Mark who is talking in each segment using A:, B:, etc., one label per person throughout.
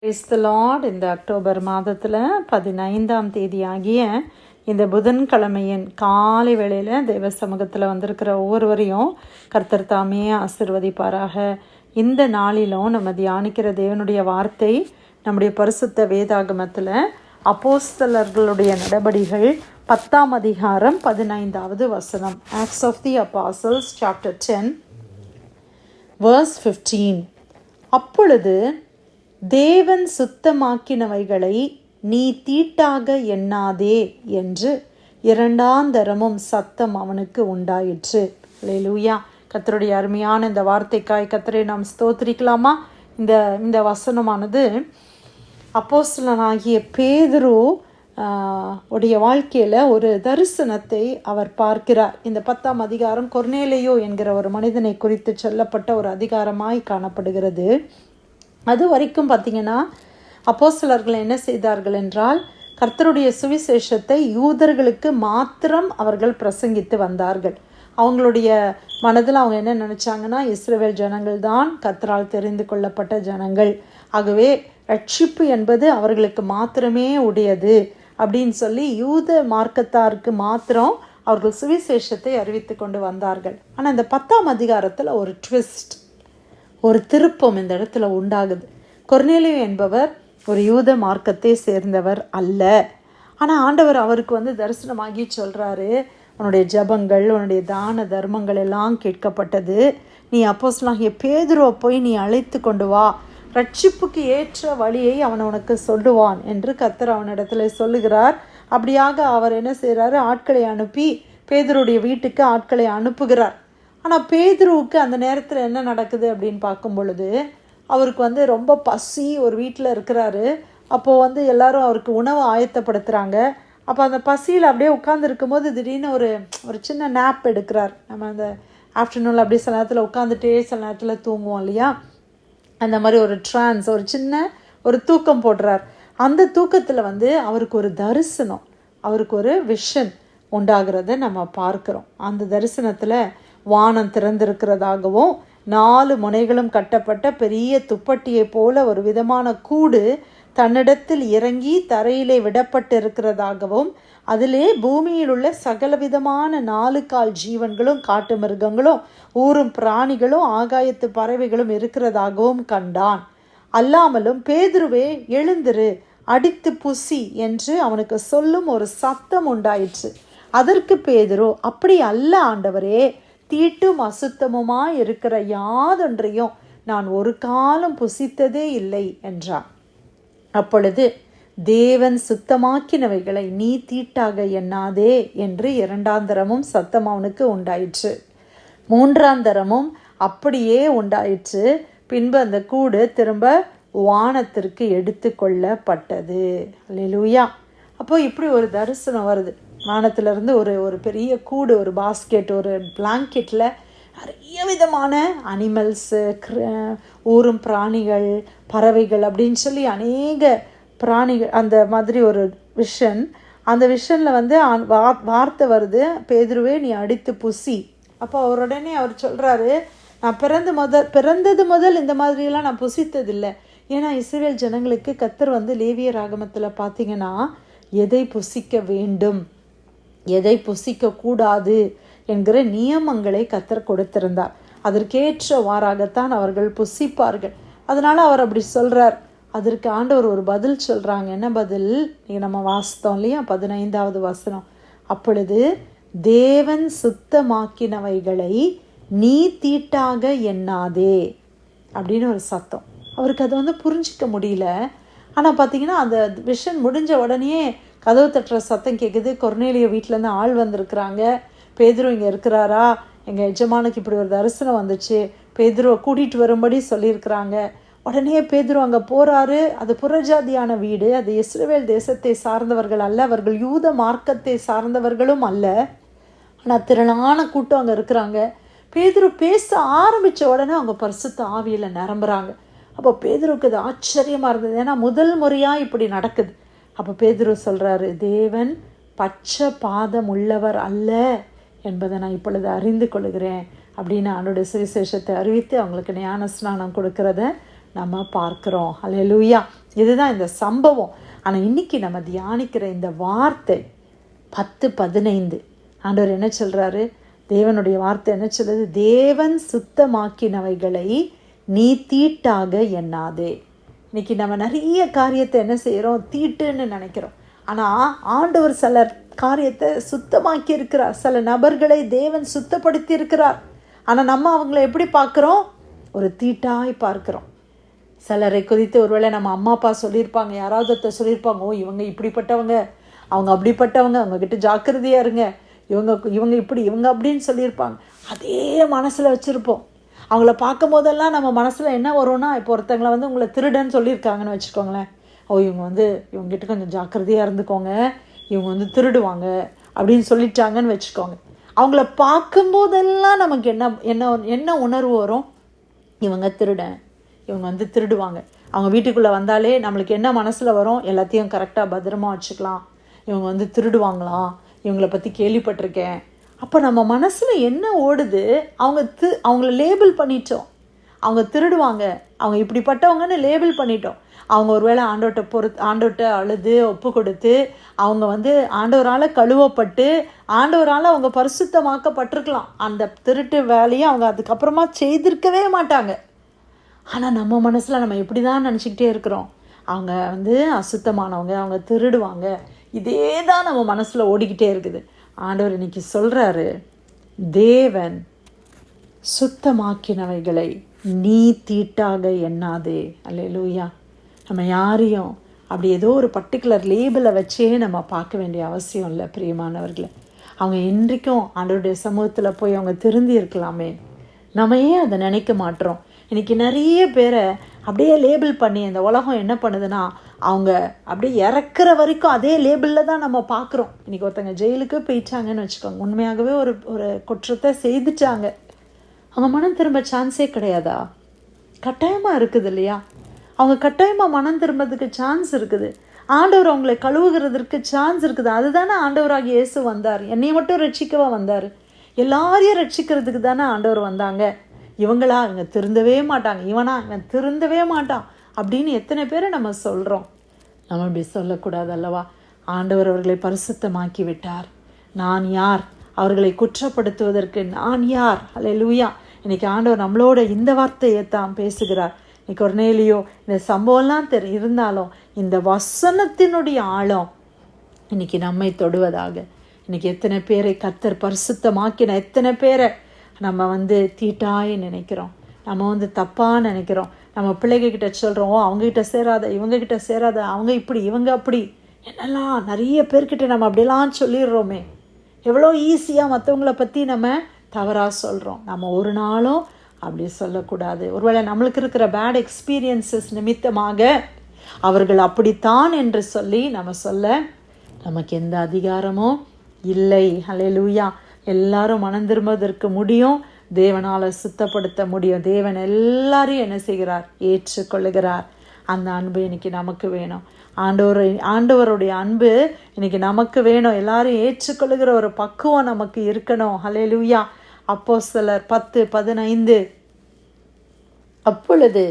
A: Praise the Lord. இந்த October மாதத்தில் 15ஆம் தேதி ஆகிய இந்த புதன்கிழமையின் காலை வேளையில் தெய்வ சமூகத்தில் வந்திருக்கிற ஒவ்வொருவரையும் கர்த்தர் தாமே ஆசீர்வதிப்பாராக. இந்த நாளிலும் நம்ம தியானிக்கிற தேவனுடைய வார்த்தை நம்முடைய பரிசுத்த வேதாகமத்தில் அப்போஸ்தலர்களுடைய நடபடிகள் 10ஆம் அதிகாரம் 15வது வசனம். ஆக்ட்ஸ் ஆஃப் தி அப்போஸ்தலர்ஸ் சாப்டர் 10 verse 15. அப்பொழுது தேவன் சுத்தமாக்கினவைகளை நீ தீட்டாக எண்ணாதே என்று இரண்டாந்தரமும் சத்தம் அவனுக்கு உண்டாயிற்று. அல்லேலூயா. கர்த்தருடைய அருமையான இந்த வார்த்தைக்காய் கர்த்தரை நாம் ஸ்தோத்திரிக்கலாமா? இந்த வசனமானது அப்போஸ்தலனாகிய பேதுரு உடைய வாழ்க்கையில் ஒரு தரிசனத்தை அவர் பார்க்கிறார். இந்த 10ஆம் அதிகாரம் கொர்நேலியு என்கிற ஒரு மனிதனை குறித்து சொல்லப்பட்ட ஒரு அதிகாரமாய் காணப்படுகிறது. அது வரைக்கும் பார்த்திங்கன்னா அப்போஸ்தலர்கள் என்ன செய்தார்கள் என்றால், கர்த்தருடைய சுவிசேஷத்தை யூதர்களுக்கு மாத்திரம் அவர்கள் பிரசங்கித்து வந்தார்கள். அவங்களுடைய மனதில் அவங்க என்ன நினச்சாங்கன்னா, இஸ்ரவேல் ஜனங்கள் தான் கர்த்தரால் தெரிந்து கொள்ளப்பட்ட ஜனங்கள், ஆகவே ரட்சிப்பு என்பது அவர்களுக்கு மாத்திரமே உடையது அப்படின்னு சொல்லி யூத மார்க்கத்தாருக்கு மாத்திரம் அவர்கள் சுவிசேஷத்தை அறிவித்து கொண்டு வந்தார்கள். ஆனால் இந்த 10ஆம் அதிகாரத்தில் ஒரு ட்விஸ்ட், ஒரு திருப்பம் இந்த இடத்துல உண்டாகுது. கொர்நேலியு என்பவர் ஒரு யூத மார்க்கத்தை சேர்ந்தவர் அல்ல. ஆனால் ஆண்டவர் அவருக்கு தரிசனமாகி சொல்கிறாரு, உன்னுடைய ஜபங்கள், உன்னுடைய தான தர்மங்கள் எல்லாம் கேட்கப்பட்டது. நீ அப்போஸ்தலனாகிய பேதுருவை போய் நீ அழைத்து கொண்டு வா, ரட்சிப்புக்கு ஏற்ற வழியை அவன் உனக்கு சொல்லுவான் என்று கர்த்தர் அவனிடத்துல சொல்லுகிறார். அப்படியாக அவர் என்ன செய்கிறாரு, ஆட்களை அனுப்பி பேதுருடைய வீட்டுக்கு ஆட்களை அனுப்புகிறார். ஆனால் பேதுருவுக்கு அந்த நேரத்தில் என்ன நடக்குது அப்படின்னு பார்க்கும் பொழுது, அவருக்கு ரொம்ப பசி, ஒரு வீட்டில் இருக்கிறாரு. அப்போது எல்லாரும் அவருக்கு உணவை ஆயத்தப்படுத்துகிறாங்க. அப்போ அந்த பசியில் அப்படியே உட்காந்துருக்கும் போது திடீர்னு ஒரு சின்ன நேப் எடுக்கிறார். நம்ம அந்த ஆஃப்டர்நூனில் அப்படியே சில நேரத்தில் உட்காந்துட்டே சில நேரத்தில் தூங்குவோம் இல்லையா, அந்த மாதிரி ஒரு ட்ரான்ஸ், ஒரு சின்ன ஒரு தூக்கம் போடுறார். அந்த தூக்கத்தில் அவருக்கு ஒரு தரிசனம், அவருக்கு ஒரு விஷன் உண்டாகிறத நம்ம பார்க்குறோம். அந்த தரிசனத்தில் வானம் திறந்திருக்கிறதாகவும் 4 முனைகளும் கட்டப்பட்ட பெரிய துப்பட்டியை போல ஒரு விதமான கூடு தன்னிடத்தில் இறங்கி தரையிலே விடப்பட்டு இருக்கிறதாகவும், அதிலே பூமியில் உள்ள சகலவிதமான 4 கால் ஜீவன்களும் காட்டு மிருகங்களும் ஊரும் பிராணிகளும் ஆகாயத்து பறவைகளும் இருக்கிறதாகவும் கண்டான். அல்லாமலும் பேதுருவே எழுந்திரு, அடித்து புசி என்று அவனுக்கு சொல்லும் ஒரு சத்தம் உண்டாயிற்று. அதற்கு பேதுரு, அப்படி அல்ல ஆண்டவரே, தீட்டும் அசுத்தமுமாய் இருக்கிற யாதொன்றையும் நான் ஒரு காலம் புசித்ததே இல்லை என்றான். அப்பொழுது தேவன் சுத்தமாக்கினவைகளை நீ தீட்டாக எண்ணாதே என்று இரண்டாந்தரமும் சத்தம் அவனுக்கு உண்டாயிற்று. மூன்றாந்தரமும் அப்படியே உண்டாயிற்று. பின்பு அந்த கூடு திரும்ப வானத்திற்கு எடுத்து கொள்ளப்பட்டது. அல்லேலூயா. அப்போ இப்படி ஒரு தரிசனம் வருது. வானத்திலிருந்து ஒரு பெரிய கூடு, ஒரு பாஸ்கெட், ஒரு பிளாங்கெட்டில் நிறைய விதமான அனிமல்ஸு, ஊரும் பிராணிகள், பறவைகள் அப்படின்னு சொல்லி அநேக பிராணிகள், அந்த மாதிரி ஒரு விஷன். அந்த விஷனில் வார்த்தை வருது, பேதுருவே நீ அடித்து புசி. அப்போ அவருடனே அவர் சொல்கிறாரு, நான் பிறந்தது முதல் இந்த மாதிரியெல்லாம் நான் புசித்ததில்லை. ஏன்னா இஸ்ரவேல் ஜனங்களுக்கு கர்த்தர் லேவியர் ஆகமத்தில் பார்த்தீங்கன்னா எதை புசிக்க வேண்டும், எதை புசிக்கக்கூடாது என்கிற நியமங்களை கர்த்தர் கொடுத்திருந்தார். அதற்கேற்றவாறாகத்தான் அவர்கள் புசிப்பார்கள். அதனால் அவர் அப்படி சொல்கிறார். அதற்கு ஆண்டவர் ஒரு பதில் சொல்கிறாங்க. என்ன பதில்? நம்ம வாசித்தோம் இல்லையா, 15வது வசனம். அப்பொழுது தேவன் சுத்தமாக்கினவைகளை நீ தீட்டாக எண்ணாதே அப்படின்னு ஒரு சத்தம். அவருக்கு அது புரிஞ்சிக்க முடியல. ஆனால் பார்த்தீங்கன்னா அந்த விஷன் முடிஞ்ச உடனே கதவு தட்டுற சத்தம் கேட்குது. கொர்நேலியு வீட்டிலேருந்து ஆள் வந்திருக்கிறாங்க. பேதுரு இங்கே இருக்கிறாரா, எங்கள் எஜமானுக்கு இப்படி ஒரு தரிசனம் வந்துச்சு, பேதுருவை கூட்டிகிட்டு வரும்படி சொல்லியிருக்கிறாங்க. உடனே பேதுரு அங்கே போகிறாரு. அது புறஜாதியான வீடு, அது இஸ்ரவேல் தேசத்தை சார்ந்தவர்கள் அல்ல, அவர்கள் யூத மார்க்கத்தை சார்ந்தவர்களும் அல்ல. ஆனால் திரளான கூட்டம் அங்கே இருக்கிறாங்க. பேதுரு பேச ஆரம்பித்த உடனே அவங்க பரிசுத்த ஆவியில் நிரம்புறாங்க. அப்போ பேதுருக்கு அது ஆச்சரியமாக இருந்தது. ஏன்னா முதல் முறையாக இப்படி நடக்குது. அப்போ பேதுரு சொல்கிறாரு, தேவன் பச்சை பாதம் உள்ளவர் அல்ல என்பதை நான் இப்பொழுது அறிந்து கொள்கிறேன் அப்படின்னு அவனுடைய சுவிசேஷத்தை அறிவித்து அவங்களுக்கு ஞான ஸ்நானம் கொடுக்கறத நம்ம பார்க்குறோம். அல்லேலூயா. இதுதான் இந்த சம்பவம். ஆனால் இன்னைக்கு நம்ம தியானிக்கிற இந்த வார்த்தை 10:15 ஆண்டவர் என்ன சொல்கிறாரு? தேவனுடைய வார்த்தை என்ன சொல்லுது? தேவன் சுத்தமாக்கினவைகளை நீ தீட்டாக எண்ணாதே. இன்னைக்கு நம்ம நிறைய காரியத்தை என்ன செய்கிறோம்? தீட்டுன்னு நினைக்கிறோம். ஆனால் ஆண்டவர் சில காரியத்தை சுத்தமாக்கி இருக்கிறார். சில நபர்களை தேவன் சுத்தப்படுத்தி இருக்கிறார். ஆனால் நம்ம அவங்கள எப்படி பார்க்குறோம்? ஒரு தீட்டாய் பார்க்குறோம். சிலரை குறித்து ஒருவேளை நம்ம அம்மா அப்பா சொல்லியிருப்பாங்க, யாராவது ஒருத்தர் சொல்லியிருப்பாங்க, ஓ இவங்க இப்படிப்பட்டவங்க, அவங்க அப்படிப்பட்டவங்க, அவங்கக்கிட்ட ஜாக்கிரதையாக இருங்க, இவங்க இப்படி, இவங்க அப்படின்னு சொல்லியிருப்பாங்க. அதே மனசில் வச்சுருப்போம். அவங்கள பார்க்கும் போதெல்லாம் நம்ம மனசில் என்ன வரும்னா, இப்போ ஒருத்தங்களை வந்து உங்களை திருடன்னு சொல்லியிருக்காங்கன்னு வச்சுக்கோங்களேன். ஓ இவங்ககிட்ட கொஞ்சம் ஜாக்கிரதையாக இருந்துக்கோங்க, இவங்க வந்து திருடுவாங்க அப்படின்னு சொல்லிட்டாங்கன்னு வச்சுக்கோங்க. அவங்கள பார்க்கும்போதெல்லாம் நமக்கு என்ன உணர்வு வரும்? இவங்க திருடன், இவங்க வந்து திருடுவாங்க. அவங்க வீட்டுக்குள்ளே வந்தாலே நம்மளுக்கு என்ன மனசில் வரும்? எல்லாத்தையும் கரெக்டாக பத்திரமா வச்சுக்கலாம், இவங்க வந்து திருடுவாங்களாம், இவங்கள பற்றி கேள்விப்பட்டிருக்கேன். அப்போ நம்ம மனசில் என்ன ஓடுது? அவங்கள லேபிள் பண்ணிட்டோம். அவங்க திருடுவாங்க, அவங்க இப்படிப்பட்டவங்கன்னு லேபிள் பண்ணிட்டோம். அவங்க ஒருவேளை ஆண்டவர்கிட்ட அழுது ஒப்பு கொடுத்து அவங்க வந்து ஆண்டவரால் கழுவப்பட்டு ஆண்டவரால் அவங்க பரிசுத்தமாக்கப்பட்டிருக்கலாம். அந்த திருட்டு வேலையை அவங்க அதுக்கப்புறமா செய்திருக்கவே மாட்டாங்க. ஆனால் நம்ம மனசில் நம்ம எப்படி தான் நினச்சிக்கிட்டே இருக்கிறோம்? அவங்க வந்து அசுத்தமானவங்க, அவங்க திருடுவாங்க. இதே தான் நம்ம மனசில் ஓடிக்கிட்டே இருக்குது. ஆண்டவர் இன்னைக்கு சொல்கிறாரு, தேவன் சுத்தமாக்கினவைகளை நீ தீட்டாக எண்ணாதே. அல்லேலூயா. நம்ம யாரையும் அப்படி ஏதோ ஒரு பர்டிகுலர் லேபிளை வச்சே நம்ம பார்க்க வேண்டிய அவசியம் இல்லை பிரியமானவர்களை. அவங்க இன்றைக்கும் ஆண்டவருடைய சமூகத்தில் போய் அவங்க திருந்தி இருக்கலாமே. நம்ம ஏன் அதை நினைக்க மாட்டோம்? இன்றைக்கி நிறைய பேரை அப்படியே லேபிள் பண்ணி இந்த உலகம் என்ன பண்ணுதுன்னா, அவங்க அப்படியே இறக்குற வரைக்கும் அதே லேபிளில் தான் நம்ம பார்க்குறோம். இன்றைக்கி ஒருத்தங்க ஜெயிலுக்கு போயிட்டாங்கன்னு வச்சுக்கோங்க, உண்மையாகவே ஒரு குற்றத்தை செய்துட்டாங்க. அவங்க மனம் திரும்ப சான்ஸே கிடையாதா? கட்டாயமாக இருக்குது இல்லையா? அவங்க கட்டாயமாக மனம் திரும்பதுக்கு சான்ஸ் இருக்குது. ஆண்டவர் அவங்களை கழுவுகிறதுக்கு சான்ஸ் இருக்குது. அதுதானே ஆண்டவராகிய இயேசு வந்தார். என்னை மட்டும் ரட்சிக்கவா வந்தார்? எல்லாரையும் ரட்சிக்கிறதுக்கு தானே ஆண்டவர் வந்தாங்க. இவங்க திருந்தவே மாட்டாங்க, இவன் திருந்தவே மாட்டான் அப்படின்னு எத்தனை பேரை நம்ம சொல்கிறோம்? நம்ம அப்படி சொல்லக்கூடாது அல்லவா? ஆண்டவர் அவர்களை பரிசுத்தமாக்கி விட்டார். நான் யார் அவர்களை குற்றப்படுத்துவதற்கு? நான் யார்? அல்லேலூயா. இன்னைக்கு ஆண்டவர் நம்மளோட இந்த வார்த்தையை தான் பேசுகிறார். இன்னைக்கு கொர்நேலியோ இந்த சம்பவம்லாம் இருந்தாலும் இந்த வசனத்தினுடைய ஆழம் இன்னைக்கு நம்மை தொடுவதாக. இன்னைக்கு எத்தனை பேரை கர்த்தர் பரிசுத்தமாக்கின எத்தனை பேரை நம்ம வந்து தீட்டாய் நினைக்கிறோம், நம்ம வந்து தப்பாக நினைக்கிறோம். நம்ம பிள்ளைகிட்ட சொல்கிறோம், அவங்ககிட்ட சேராத, இவங்ககிட்ட சேராத, அவங்க இப்படி இவங்க அப்படி, என்னெல்லாம் நிறைய பேர்கிட்ட நம்ம அப்படிலாம் சொல்லிடுறோமே. எவ்வளோ ஈஸியாக மற்றவங்கள பற்றி நம்ம தவறாக சொல்கிறோம். நம்ம ஒரு நாளும் அப்படி சொல்லக்கூடாது. ஒருவேளை நம்மளுக்கு இருக்கிற பேட் எக்ஸ்பீரியன்ஸஸ் நிமித்தமாக அவர்கள் அப்படித்தான் என்று சொல்லி நம்ம சொல்ல நமக்கு எந்த அதிகாரமும் இல்லை. அல்லேலூயா. எல்லாரும் மனம் திரும்புவதற்கு முடியும், தேவனால் சுத்தப்படுத்த முடியும். தேவன் எல்லாரையும் என்ன செய்கிறார்? ஏற்றுக்கொள்ளுகிறார். அந்த அன்பு இன்னைக்கு நமக்கு வேணும். ஆண்டவருடைய அன்பு இன்னைக்கு நமக்கு வேணும். எல்லாரும் ஏற்றுக்கொள்ளுகிற ஒரு பக்குவம் நமக்கு இருக்கணும். அல்லேலூயா. அப்போஸ்தலர் 10:15 அப்பொழுது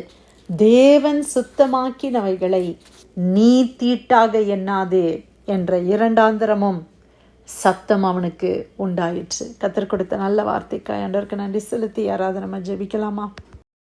A: தேவன் சுத்தமாக்கினவைகளை நீ தீட்டாக எண்ணாதே என்ற இரண்டாந்தரமும் சத்தம் அவனுக்கு உண்டாயிற்று. கர்த்தர் கொடுத்த நல்ல வார்த்தைக்காய் ஆண்டவருக்கு நன்றி செலுத்தி யாராவது நம்ம ஜெபிக்கலாமா?